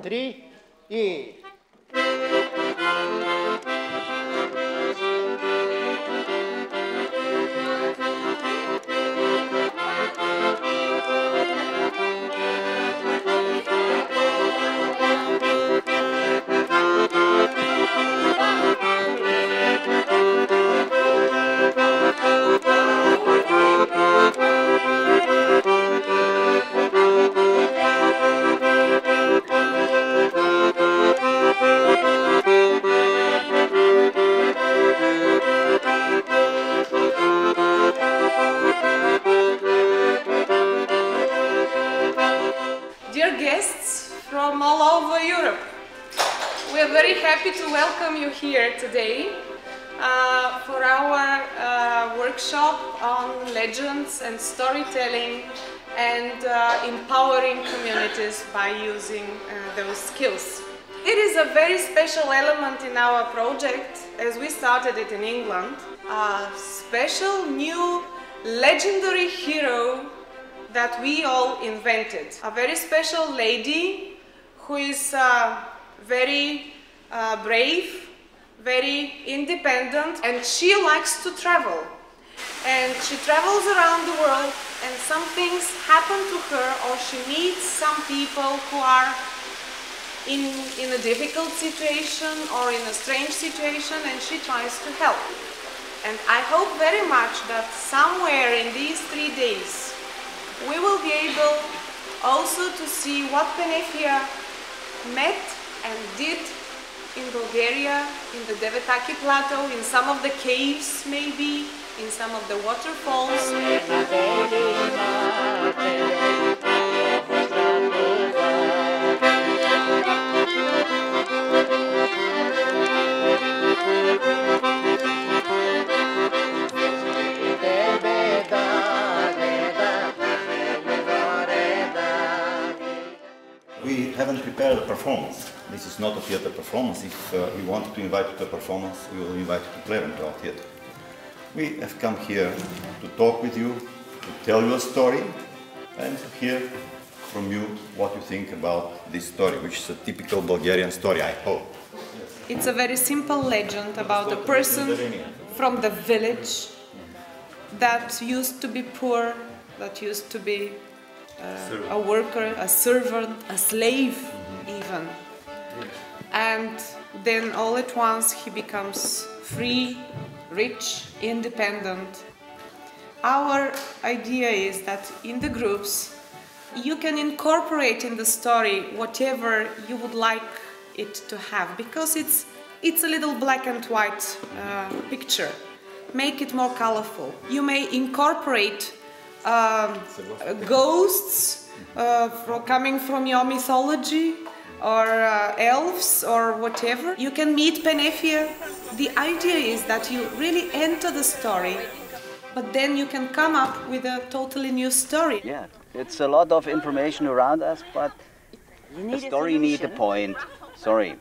3 и... Dear guests from all over Europe, we are very happy to welcome you here today for our workshop on legends and storytelling and empowering communities by using those skills. It is a very special element in our project, as we started it in England, a special new legendary hero that we all invented. A very special lady who is very brave, very independent, and she likes to travel. And she travels around the world, and some things happen to her, or she meets some people who are in a difficult situation or in a strange situation, and she tries to help. And I hope very much that somewhere in these 3 days we will be able also to see what Penefia met and did in Bulgaria, in the Devetaki Plateau, in some of the caves maybe, in some of the waterfalls. We haven't prepared a performance. This is not a theater performance. If we want to invite you to a performance, we will invite you to Clarence to our theater. We have come here to talk with you, to tell you a story, and to hear from you what you think about this story, which is a typical Bulgarian story, I hope. It's a very simple legend about a person from the village that used to be poor, that used to be a worker, a servant, a slave even. And then all at once he becomes free, rich, independent. Our idea is that in the groups you can incorporate in the story whatever you would like it to have, because it's a little black and white picture. Make it more colorful. You may incorporate ghosts coming from your mythology, or elves, or whatever. You can meet Penefia. The idea is that you really enter the story, but then you can come up with a totally new story. Yeah, it's a lot of information around us, but a story needs a point. Sorry,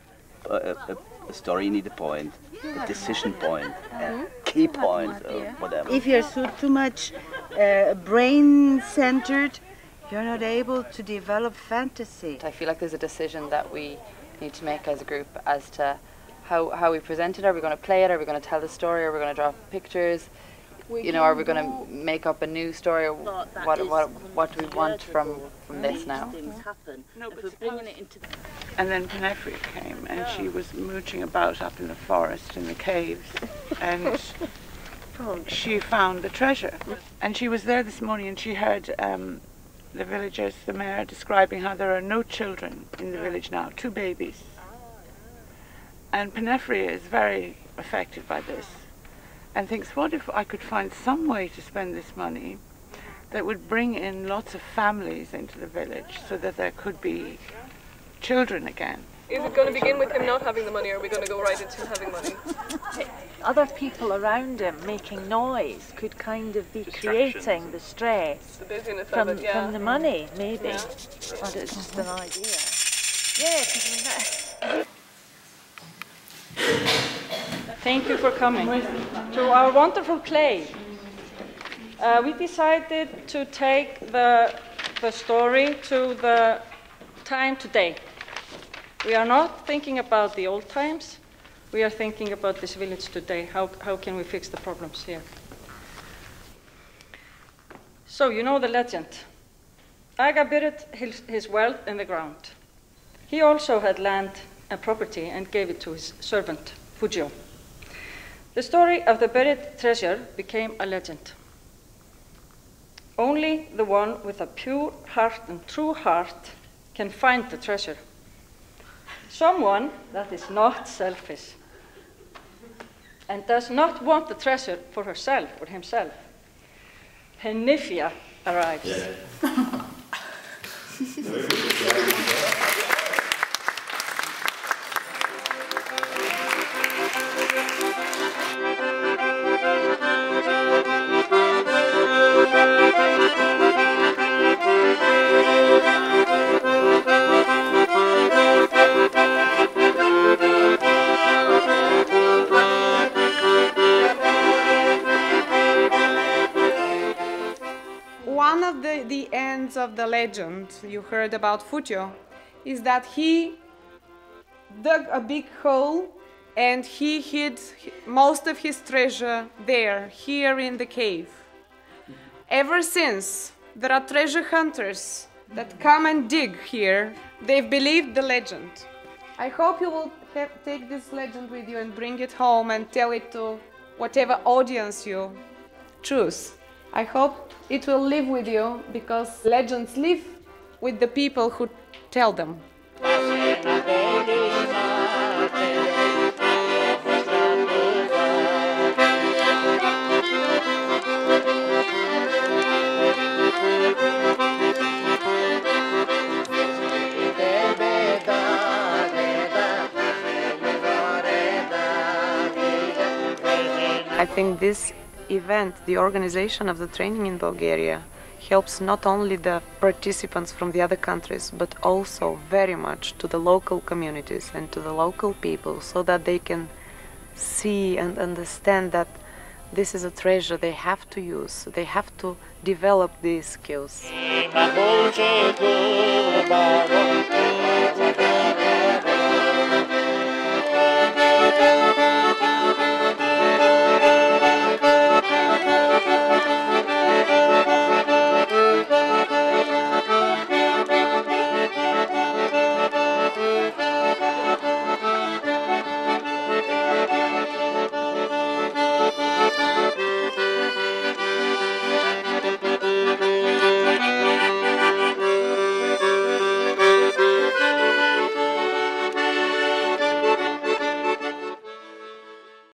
a story needs a point, a decision point, a key point, or whatever. If you're too much brain-centered, you're not able to develop fantasy. I feel like there's a decision that we need to make as a group as to how we present it. Are we going to play it? Are we going to tell the story? Are we going to draw pictures? You know, are we going to make up a new story? What do we want from this now? No, but and then Penefria came, and she was mooching about up in the forest, in the caves, and she found the treasure. And she was there this morning, and she heard the villagers, the mayor, describing how there are no children in the village now, 2 babies. And Penefria is very affected by this and thinks, what if I could find some way to spend this money that would bring in lots of families into the village so that there could be children again. Is it going to begin with him not having the money, or are we going to go right into having money? Other people around him making noise could kind of be creating the stress from the money, maybe. Yeah. But it's just an idea. Yeah. Thank you for coming to our wonderful play. We decided to take the story to the time today. We are not thinking about the old times. We are thinking about this village today. How can we fix the problems here? So, you know the legend. Aga buried his wealth in the ground. He also had land and property and gave it to his servant, Fujio. The story of the buried treasure became a legend. Only the one with a pure heart and true heart can find the treasure. Someone that is not selfish and does not want the treasure for herself or himself. Henifia arrives. Yeah. One of the ends of the legend you heard about Fujio is that he dug a big hole and he hid most of his treasure there, here in the cave. Ever since, there are treasure hunters that come and dig here. They've believed the legend. I hope you will take this legend with you and bring it home and tell it to whatever audience you choose. I hope it will live with you, because legends live with the people who tell them. I think this event, the organization of the training in Bulgaria, helps not only the participants from the other countries, but also very much to the local communities and to the local people, so that they can see and understand that this is a treasure they have to use. They have to develop these skills.